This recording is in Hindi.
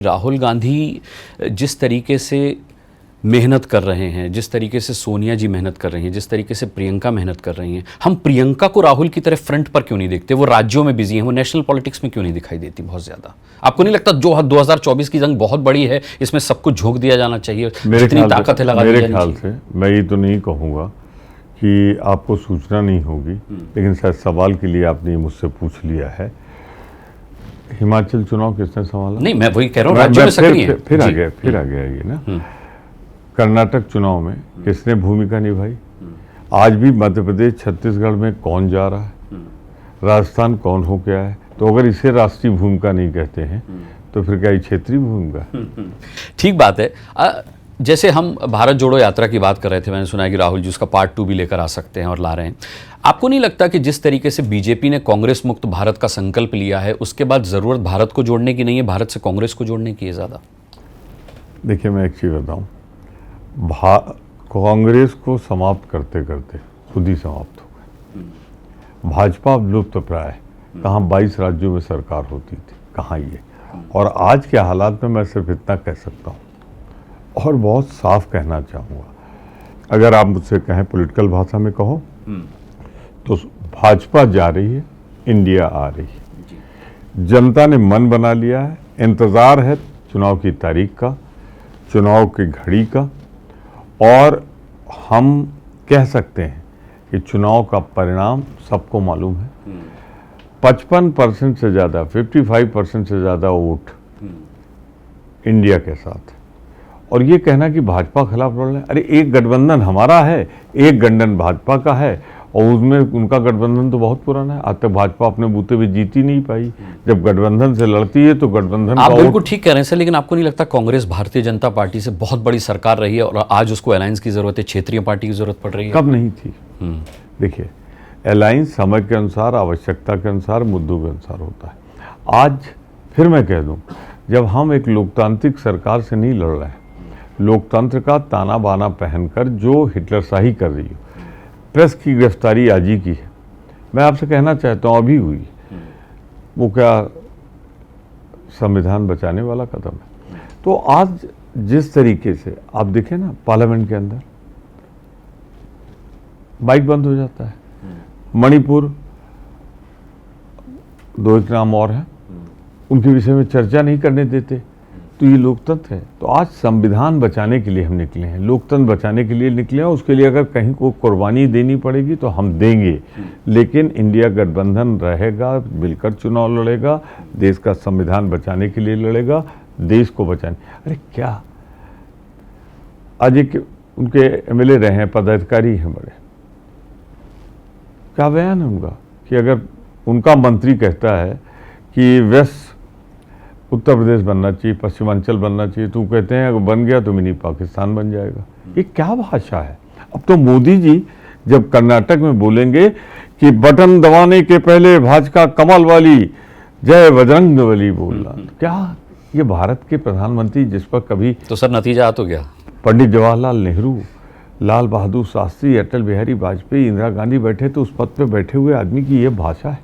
राहुल गांधी जिस तरीके से मेहनत कर रहे हैं, जिस तरीके से सोनिया जी मेहनत कर रही हैं, जिस तरीके से प्रियंका मेहनत कर रही हैं, हम प्रियंका को राहुल की तरह फ्रंट पर क्यों नहीं देखते? वो राज्यों में बिजी हैं, वो नेशनल पॉलिटिक्स में क्यों नहीं दिखाई देती बहुत ज्यादा? आपको नहीं लगता जो 2024 की जंग बहुत बड़ी है, इसमें सबको झोंक दिया जाना चाहिए, जितनी ताकत है लगा दी जानी चाहिए? मेरे ख्याल से मैं ये तो नहीं कहूँगा कि आपको सूचना नहीं होगी, लेकिन शायद सवाल के लिए आपने मुझसे पूछ लिया है। हिमाचल चुनाव किसने संभाला? नहीं, मैं वही कह रहा हूँ, राज्य में सक्रिय है। फिर आ गया ये ना। कर्नाटक चुनाव में किसने भूमिका निभाई? आज भी मध्य प्रदेश छत्तीसगढ़ में कौन जा रहा है, राजस्थान कौन हो गया है? तो अगर इसे राष्ट्रीय भूमिका नहीं कहते हैं तो फिर क्या ये क्षेत्रीय भूमिका? ठीक बात है। जैसे हम भारत जोड़ो यात्रा की बात कर रहे थे, मैंने सुना है कि राहुल जी उसका पार्ट 2 भी लेकर आ सकते हैं और ला रहे हैं। आपको नहीं लगता कि जिस तरीके से बीजेपी ने कांग्रेस मुक्त भारत का संकल्प लिया है, उसके बाद जरूरत भारत को जोड़ने की नहीं है, भारत से कांग्रेस को जोड़ने की है ज्यादा? देखिए, मैं एक चीज बताऊं, कांग्रेस को समाप्त करते करते खुद ही समाप्त हो गए। भाजपा अब लुप्त प्राय। कहाँ 22 राज्यों में सरकार होती थी, कहाँ ये। और आज के हालात में मैं सिर्फ इतना कह सकता हूँ और बहुत साफ कहना चाहूँगा, अगर आप मुझसे कहें पॉलिटिकल भाषा में कहो तो भाजपा जा रही है, इंडिया आ रही है। जनता ने मन बना लिया है, इंतज़ार है चुनाव की तारीख का, चुनाव की घड़ी का, और हम कह सकते हैं कि चुनाव का परिणाम सबको मालूम है। 55% से ज़्यादा, 55% से ज़्यादा वोट इंडिया के साथ। और ये कहना कि भाजपा खिलाफ लड़ रहे हैं, अरे एक गठबंधन हमारा है, एक गठबंधन भाजपा का है, और उसमें उनका गठबंधन तो बहुत पुराना है। आज तक भाजपा अपने बूते पे जीत ही नहीं पाई। जब गठबंधन से लड़ती है तो गठबंधन आप बिल्कुल ठीक कह रहे हैं सर, लेकिन आपको नहीं लगता कांग्रेस भारतीय जनता पार्टी से बहुत बड़ी सरकार रही है और आज उसको अलायंस की जरूरत है, क्षेत्रीय पार्टी की जरूरत पड़ रही है? कब नहीं थी? देखिए, अलायंस समय के अनुसार, आवश्यकता के अनुसार, मुद्दों के अनुसार होता है। आज फिर मैं कह दूं, जब हम एक लोकतांत्रिक सरकार से नहीं लड़ रहे हैं, लोकतंत्र का ताना बाना पहनकर जो हिटलरशाही कर रही हो, प्रेस की गिरफ्तारी आज ही की है, मैं आपसे कहना चाहता हूँ अभी हुई, वो क्या संविधान बचाने वाला कदम है? तो आज जिस तरीके से आप देखें ना, पार्लियामेंट के अंदर माइक बंद हो जाता है। मणिपुर, 2 एक नाम और हैं, उनके विषय में चर्चा नहीं करने देते। तो ये लोकतंत्र है। तो आज संविधान बचाने के लिए हम निकले हैं, लोकतंत्र बचाने के लिए निकले हैं। उसके लिए अगर कहीं को कुर्बानी देनी पड़ेगी तो हम देंगे, लेकिन इंडिया गठबंधन रहेगा, मिलकर चुनाव लड़ेगा, देश का संविधान बचाने के लिए लड़ेगा, देश को बचाने। अरे क्या, आज एक उनके एमएलए रहे हैं, पदाधिकारी हैं बड़े, क्या बयान है उनका कि अगर उनका मंत्री कहता है कि वेस्ट उत्तर प्रदेश बनना चाहिए, पश्चिमांचल बनना चाहिए, तो कहते हैं अगर बन गया तो मिनी पाकिस्तान बन जाएगा। ये क्या भाषा है? अब तो मोदी जी जब कर्नाटक में बोलेंगे कि बटन दबाने के पहले भाजपा कमल वाली जय बजरंग बली बोलना, तो क्या ये भारत के प्रधानमंत्री जिस पर कभी तो सर नतीजा आ तो गया। पंडित जवाहरलाल नेहरू, लाल बहादुर शास्त्री, अटल बिहारी वाजपेयी, इंदिरा गांधी बैठे तो उस पद पे बैठे हुए आदमी की ये भाषा है?